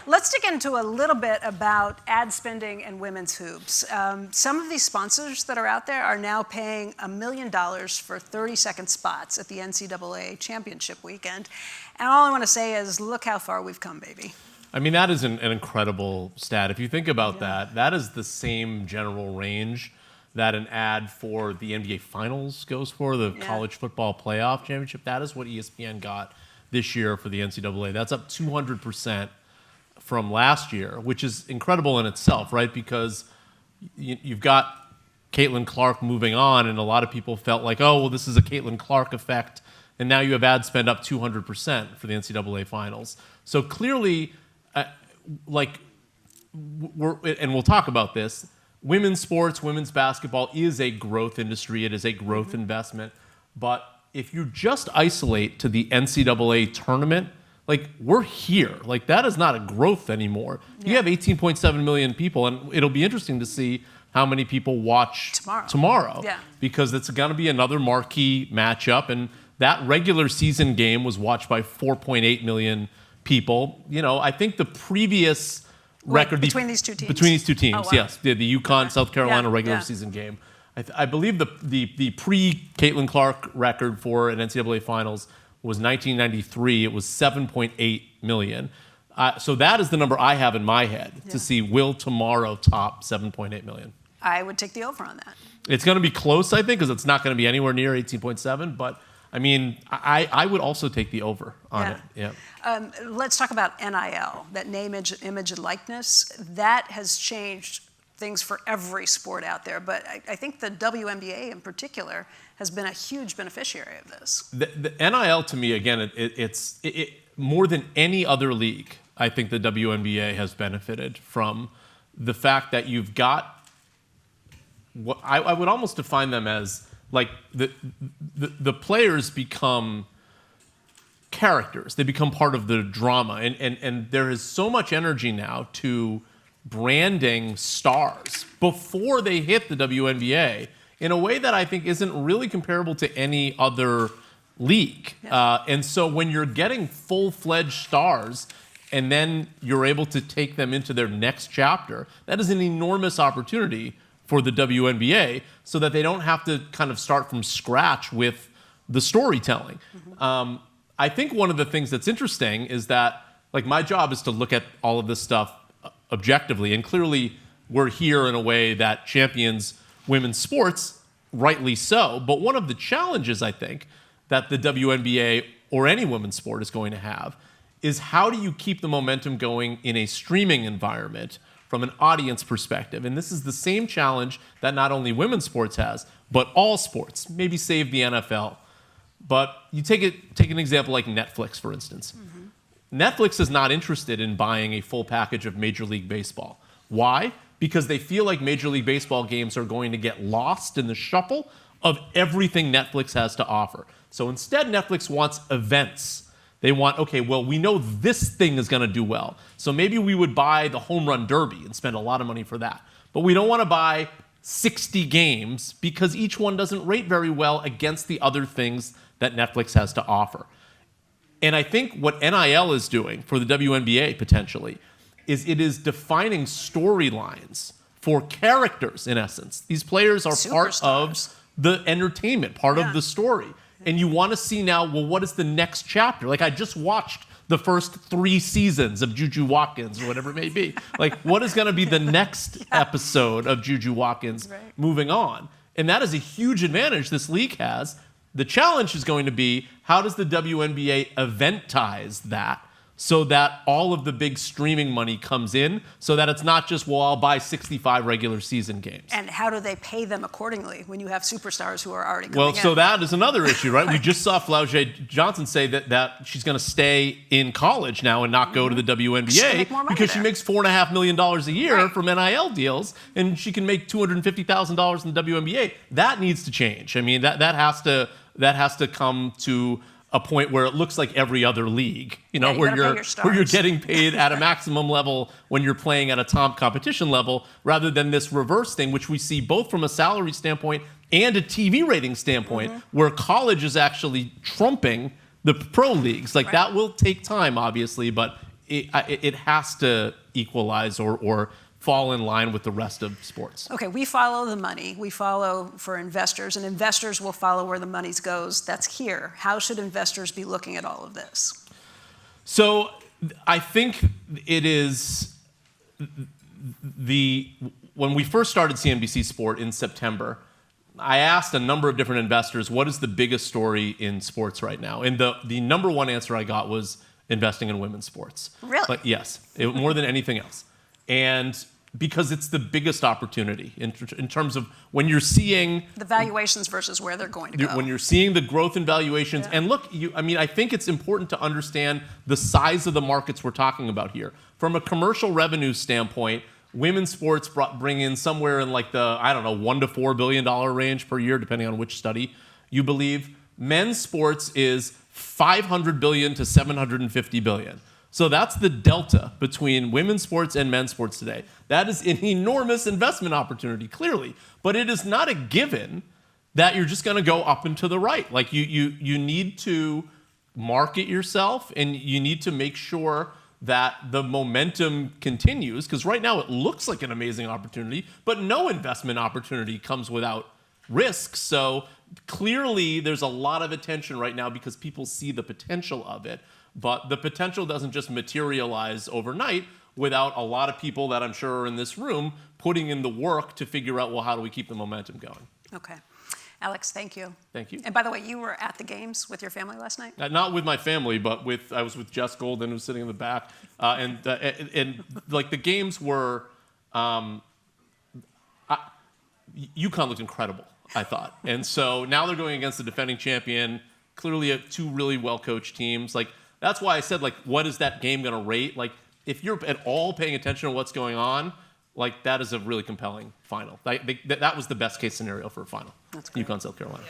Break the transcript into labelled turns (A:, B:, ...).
A: Let's dig into a little bit about ad spending and women's hoops. Some of these sponsors that are out there are now paying $1 million for 30-second spots at the NCAA championship weekend. And all I want to say is, look how far we've come, baby.
B: I mean, that is an incredible stat. If you think about that is the same general range that an ad for the NBA Finals goes for, the college football playoff championship. That is what ESPN got this year for the NCAA. That's up 200% from last year, which is incredible in itself, right? Because you've got Caitlin Clark moving on, and a lot of people felt like, oh, well, this is a Caitlin Clark effect, and now you have ad spend up 200% for the NCAA Finals. So clearly, and we'll talk about this, women's sports, women's basketball is a growth industry. It is a growth investment. But if you just isolate to the NCAA tournament, like, we're here. Like, that is not a growth anymore. You have 18.7 million people, and it'll be interesting to see how many people watch tomorrow. Because it's going to be another marquee matchup, and that regular season game was watched by 4.8 million people. You know, I think the previous record
A: between these two teams.
B: Between these two teams, yes, the UConn South Carolina regular season game. I believe the pre-Caitlin Clark record for an NCAA Finals was 1993. It was 7.8 million. So that is the number I have in my head to see, will tomorrow top 7.8 million?
A: I would take the over on that.
B: It's going to be close, I think, because it's not going to be anywhere near 18.7. But I mean, I would also take the over on it. Yeah.
A: Let's talk about NIL, that name, image, and likeness. That has changed things for every sport out there. But I think the WNBA in particular has been a huge beneficiary of this.
B: The NIL, to me, again, it's more than any other league. I think the WNBA has benefited from the fact that you've got what I would almost define them as, like, the players become characters. They become part of the drama. And there is so much energy now to branding stars before they hit the WNBA in a way that I think isn't really comparable to any other league. And so when you're getting full-fledged stars and then you're able to take them into their next chapter, that is an enormous opportunity for the WNBA, so that they don't have to kind of start from scratch with the storytelling. I think one of the things that's interesting is that, like, my job is to look at all of this stuff objectively, and clearly we're here in a way that champions women's sports, rightly so. But one of the challenges, I think, that the WNBA or any women's sport is going to have is, how do you keep the momentum going in a streaming environment from an audience perspective? And this is the same challenge that not only women's sports has, but all sports, maybe save the NFL. But you take an example like Netflix, for instance. Netflix is not interested in buying a full package of Major League Baseball. Why? Because they feel like Major League Baseball games are going to get lost in the shuffle of everything Netflix has to offer. So instead, Netflix wants events. They want, okay, well, we know this thing is going to do well, so maybe we would buy the Home Run Derby and spend a lot of money for that. But we don't want to buy 60 games because each one doesn't rate very well against the other things that Netflix has to offer. And I think what NIL is doing for the WNBA potentially is it is defining storylines for characters, in essence. These players are part of the entertainment, part of the story. And you want to see now, well, what is the next chapter? Like, I just watched the first 3 seasons of Juju Watkins, or whatever it may be. Like, what is going to be the next episode of Juju Watkins moving on? And that is a huge advantage this league has. The challenge is going to be, how does the WNBA eventize that so that all of the big streaming money comes in, so that it's not just, well, I'll buy 65 regular season games.
A: And how do they pay them accordingly when you have superstars who are already coming in?
B: Well, so that is another issue, right? We just saw Flau'jae Johnson say that she's going to stay in college now and not go to the WNBA because she makes $4.5 million a year from NIL deals, and she can make $250,000 in the WNBA. That needs to change. I mean, that has to come to a point where it looks like every other league, where you're getting paid at a maximum level when you're playing at a top competition level, rather than this reverse thing, which we see both from a salary standpoint and a TV rating standpoint, where college is actually trumping the pro leagues. Like, that will take time, obviously, but it has to equalize or fall in line with the rest of sports.
A: Okay, we follow the money. We follow for investors, and investors will follow where the money goes. That's here. How should investors be looking at all of this?
B: So I think it is when we first started CNBC Sport in September, I asked a number of different investors, what is the biggest story in sports right now? And the number one answer I got was investing in women's sports.
A: Really?
B: But yes, more than anything else. And because it's the biggest opportunity in terms of when you're seeing
A: the valuations versus where they're going to go.
B: When you're seeing the growth in valuations.
A: Yeah.
B: And look, I think it's important to understand the size of the markets we're talking about here. From a commercial revenue standpoint, women's sports bring in somewhere in like the, $1 to $4 billion range per year, depending on which study you believe. Men's sports is $500 billion to $750 billion. So that's the delta between women's sports and men's sports today. That is an enormous investment opportunity, clearly. But it is not a given that you're just going to go up and to the right. Like you need to market yourself, and you need to make sure that the momentum continues, because right now it looks like an amazing opportunity, but no investment opportunity comes without risk. So clearly there's a lot of attention right now because people see the potential of it. But the potential doesn't just materialize overnight without a lot of people that I'm sure are in this room putting in the work to figure out, well, how do we keep the momentum going?
A: Okay. Alex, thank you.
B: Thank you.
A: And by the way, you were at the games with your family last night?
B: Not with my family, but I was with Jess Golden, who was sitting in the back. And like the games were, UConn looked incredible, I thought. And so now they're going against the defending champion, clearly two really well-coached teams. Like, that's why I said, like, what is that game going to rate? Like, if you're at all paying attention to what's going on, like, that is a really compelling final. That was the best case scenario for a final.
A: That's great.
B: UConn, South Carolina.